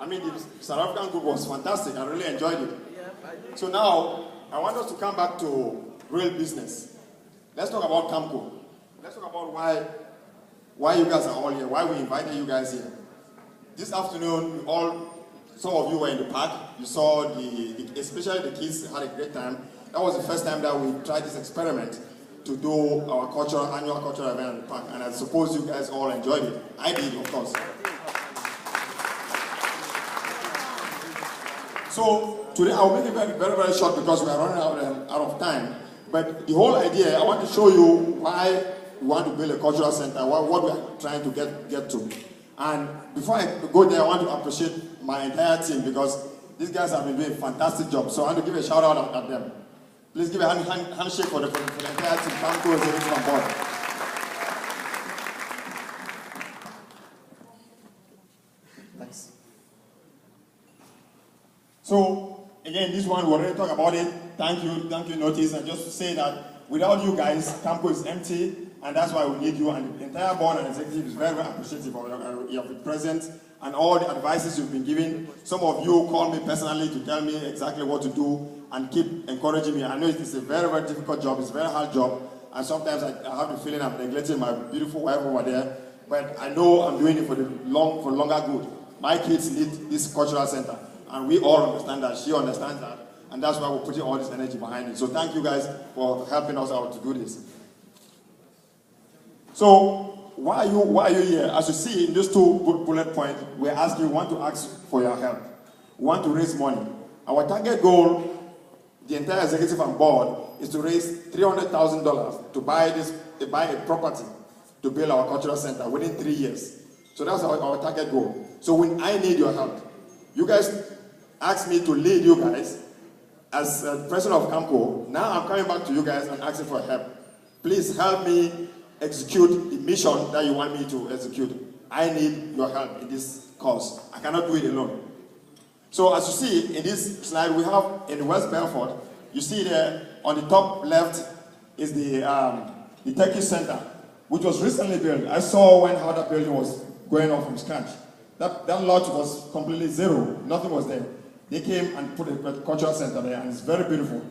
I mean, the South African group was fantastic. I really enjoyed it. So now, I want us to come back to real business. Let's talk about CAMCOH. Let's talk about why you guys are all here, why we invited you guys here. This afternoon, some of you were in the park. You saw especially the kids had a great time. That was the first time that we tried this experiment to do our annual cultural event in the park. And I suppose you guys all enjoyed it. I did, of course. So today I'll make it very, very, very short because we are running out of time. But the whole idea, I want to show you why we want to build a cultural center, what we are trying to get to. And before I go there, I want to appreciate my entire team because these guys have been doing a fantastic job. So I want to give a shout out at them. Please give a handshake for the entire team. CAMCOH is on board. Thanks. So again, this one we already talked about it. Thank you, notice, and just to say that without you guys, CAMCOH is empty, and that's why we need you. And the entire board and executive is very, very appreciative of your presence and all the advices you've been giving. Some of you call me personally to tell me exactly what to do and keep encouraging me. I know it's a very, very difficult job. It's a very hard job, and sometimes I have the feeling I'm neglecting my beautiful wife over there. But I know I'm doing it for longer good. My kids need this cultural center, and we all understand that. She understands that. And that's why we're putting all this energy behind it. So thank you guys for helping us out to do this. So why are you here? As you see in these two bullet points, we want to ask for your help. We want to raise money. Our target goal, the entire executive and board, is to raise $300,000 to buy a property to build our cultural center within 3 years. So that's our target goal. So I need your help. You guys asked me to lead you guys as president of CAMCOH. Now I'm coming back to you guys and asking for help. Please help me execute the mission that you want me to execute. I need your help in this cause. I cannot do it alone. So as you see in this slide, we have in West Belfort, you see there on the top left is the Turkish Center, which was recently built. I saw how that building was going on from scratch. That lot was completely zero. Nothing was there. They came and put a cultural center there, and it's very beautiful.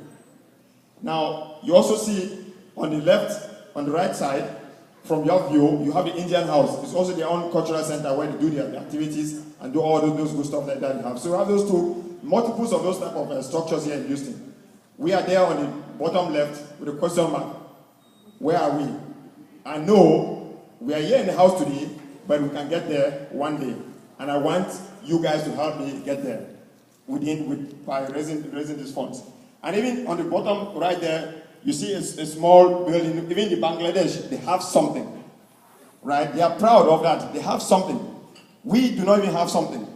Now, you also see on the right side, from your view, you have the Indian house. It's also their own cultural center where they do their activities and do all those good stuff that you have. So we have those two, multiples of those type of structures here in Houston. We are there on the bottom left with a question mark. Where are we? I know we are here in the house today, but we can get there one day. And I want you guys to help me get there by raising these funds. And even on the bottom right there, you see a small building. Even in Bangladesh, they have something, right? They are proud of that. They have something. We do not even have something.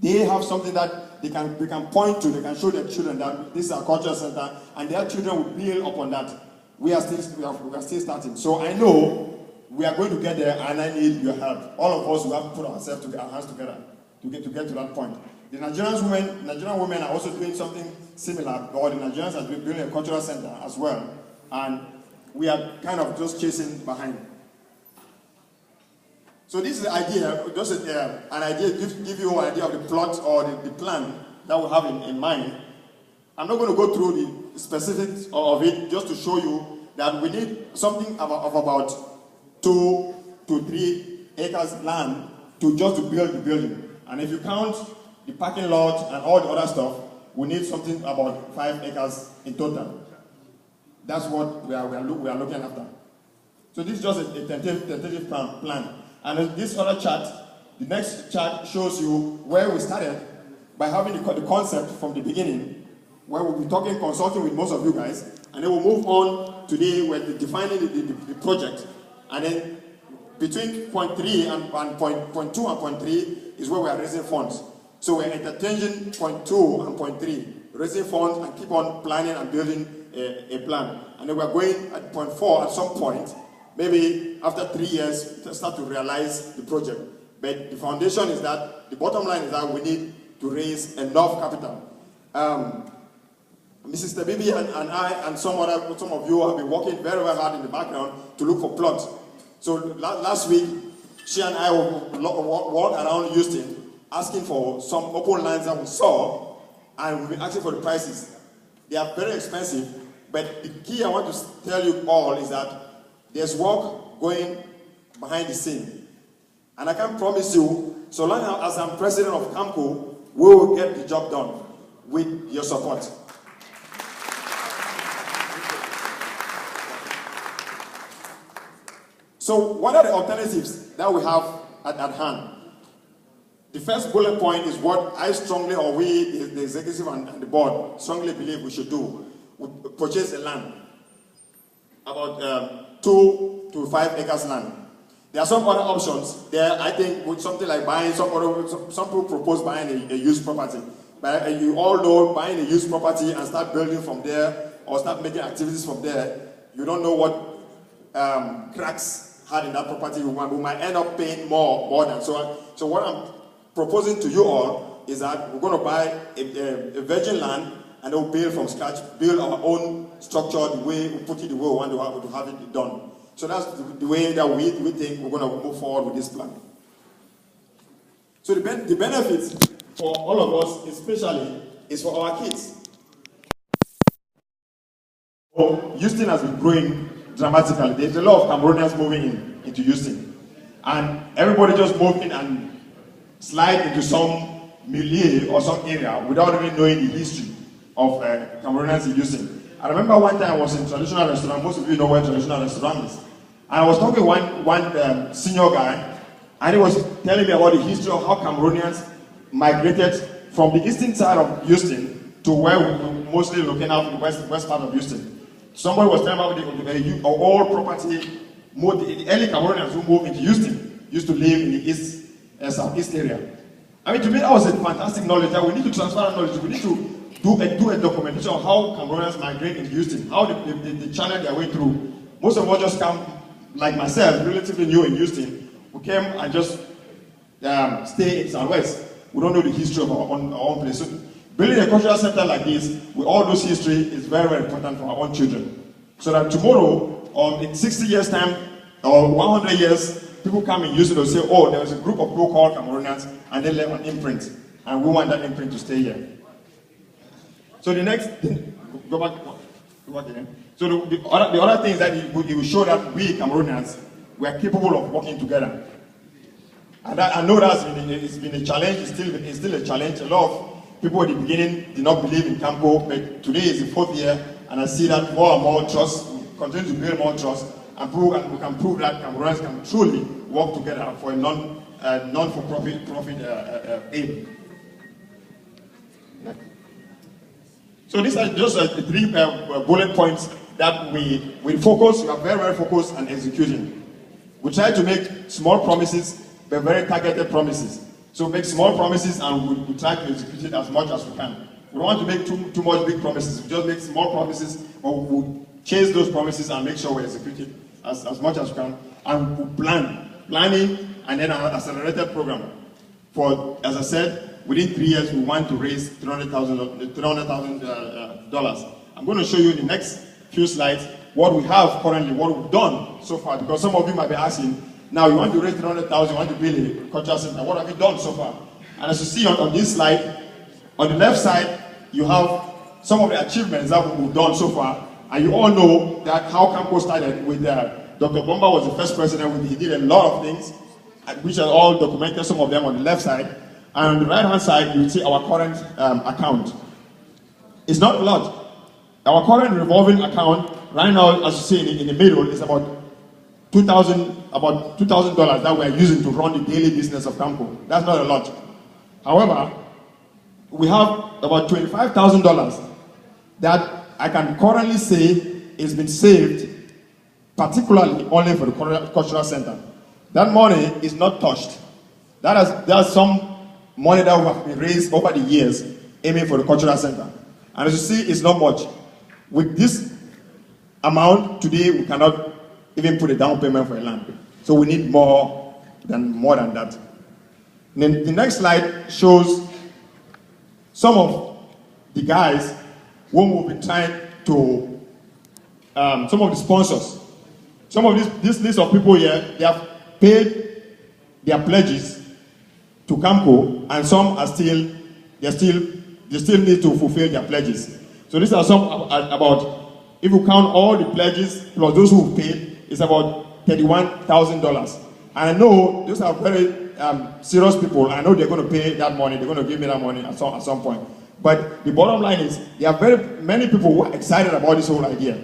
They have something that they can point to. They can show their children that this is our cultural center, and their children will build upon that. We are still starting. So I know we are going to get there, and I need your help. All of us will have to put our hands together to get to that point. The Nigerian women are also doing something similar, or the Nigerians are building a cultural center as well, and we are kind of just chasing behind. So this is the idea, just an idea, give you an idea of the plot or the plan that we have in mind. I'm not going to go through the specifics of it, just to show you that we need something of about 2 to 3 acres land to build the building. And if you count the parking lot and all the other stuff, we need something about 5 acres in total. That's what we are looking after. So this is just a tentative plan. And this other chart, the next chart shows you where we started by having the concept from the beginning, where we'll be consulting with most of you guys, and then we'll move on today with defining the project. And then between point 3 and point 2 and point 3 is where we are raising funds. So we're interchanging point 2 and point 3, raising funds and keep on planning and building a plan. And then we're going at point 4 at some point, maybe after 3 years, to start to realize the project. But the foundation is that, the bottom line is that we need to raise enough capital. Mrs. Tabibi and I and some of you have been working very, very hard in the background to look for plots. So last week, she and I walked around Houston asking for some open lands that we saw, and we've been asking for the prices. They are very expensive, but the key I want to tell you all is that there's work going behind the scene. And I can promise you, so long as I'm president of CAMCOH, we will get the job done with your support. So what are the alternatives that we have at hand? The first bullet point is what I strongly, or we, the executive and the board, strongly believe we should do. We purchase the land, about 2 to 5 acres land. There are some other options there. I think with something like buying some people propose buying a used property. But you all know buying a used property and start building from there or start making activities from there, you don't know what cracks had in that property. We might end up paying more than so. So what I'm proposing to you all is that we're going to buy a virgin land and then we'll build from scratch, build our own structure the way we put it, the way we want to have it done. So that's the way that we think we're going to move forward with this plan. So the benefits for all of us, especially, is for our kids. So Houston has been growing dramatically. There's a lot of Cameroonians moving into Houston. And everybody just moved in and slide into some milieu or some area without even knowing the history of Cameroonians in Houston. I remember one time I was in traditional restaurant. Most of you know where traditional restaurant is. And I was talking to one senior guy, and he was telling me about the history of how Cameroonians migrated from the eastern side of Houston to where we mostly looking out the west part of Houston. Somebody was telling about the old property. The early Cameroonians who moved into Houston used to live in the southeast area. I mean, to me, that was a fantastic knowledge that we need to transfer that knowledge. We need to do a documentation of how Cameroonians migrate into Houston, how they channel their way through. Most of us just come, like myself, relatively new in Houston. We came and just stay in Southwest. We don't know the history of our own place. So building a cultural center like this, with all those history, is very, very important for our own children. So that tomorrow, or in 60 years' time, or 100 years, people come in Houston and say, oh, there was a group of people called Cameroonians, and they left an imprint. And we want that imprint to stay here. So the next, go back again. So the other thing is that it will show that we Cameroonians, we are capable of working together. And I know it's been a challenge, it's still a challenge. A lot of people at the beginning did not believe in CAMCOH, but today is the 4th year, and I see that more and more trust, we continue to build more trust, and we can prove that Cameroonians can truly work together for a non-for-profit aim. So these are just 3 bullet points that we focus, we are very, very focused on executing. We try to make small promises, but very targeted promises. So make small promises and we try to execute it as much as we can. We don't want to make too much big promises. We just make small promises, but we'll chase those promises and make sure we execute it as much as we can. And we'll planning, and then an accelerated program. For, as I said, within 3 years, we want to raise $300,000. I'm going to show you in the next few slides what we have currently, what we've done so far, because some of you might be asking, now you want to raise 300,000, you want to build a cultural center, what have you done so far? And as you see on this slide, on the left side, you have some of the achievements that we've done so far, and you all know that how CAMCOH started with Dr. Bomba was the first president. He did a lot of things, which are all documented, some of them on the left side. And on the right-hand side, you see our current account. It's not a lot. Our current revolving account, right now, as you see in the middle, is about $2,000 that we're using to run the daily business of CAMCOH. That's not a lot. However, we have about $25,000 that I can currently say has been saved, particularly only for the cultural center. That money is not touched. There's some money that has been raised over the years aiming for the cultural center. And as you see, it's not much. With this amount, today we cannot even put a down payment for a land. So we need more than that. And then the next slide shows some of the guys whom we've been trying to, some of the sponsors. Some of this list of people here, they have paid their pledges to CAMCOH, and some are still need to fulfill their pledges. So these are some about, if you count all the pledges plus those who paid, it's about $31,000. And I know those are very serious people. I know they're going to pay that money. They're going to give me that money at some point. But the bottom line is, there are very many people who are excited about this whole idea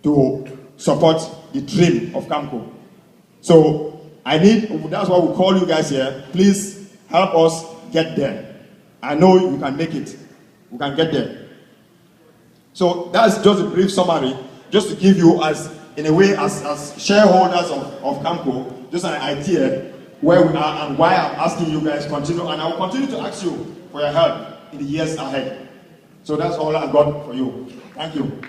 to support the dream of CAMCOH. So that's why we call you guys here. Please help us get there. I know you can make it. We can get there. So that's just a brief summary, just to give you, in a way, as shareholders of CAMCOH, just an idea where we are and why I'm asking you guys continue, and I will continue to ask you for your help in the years ahead. So that's all I've got for you. Thank you.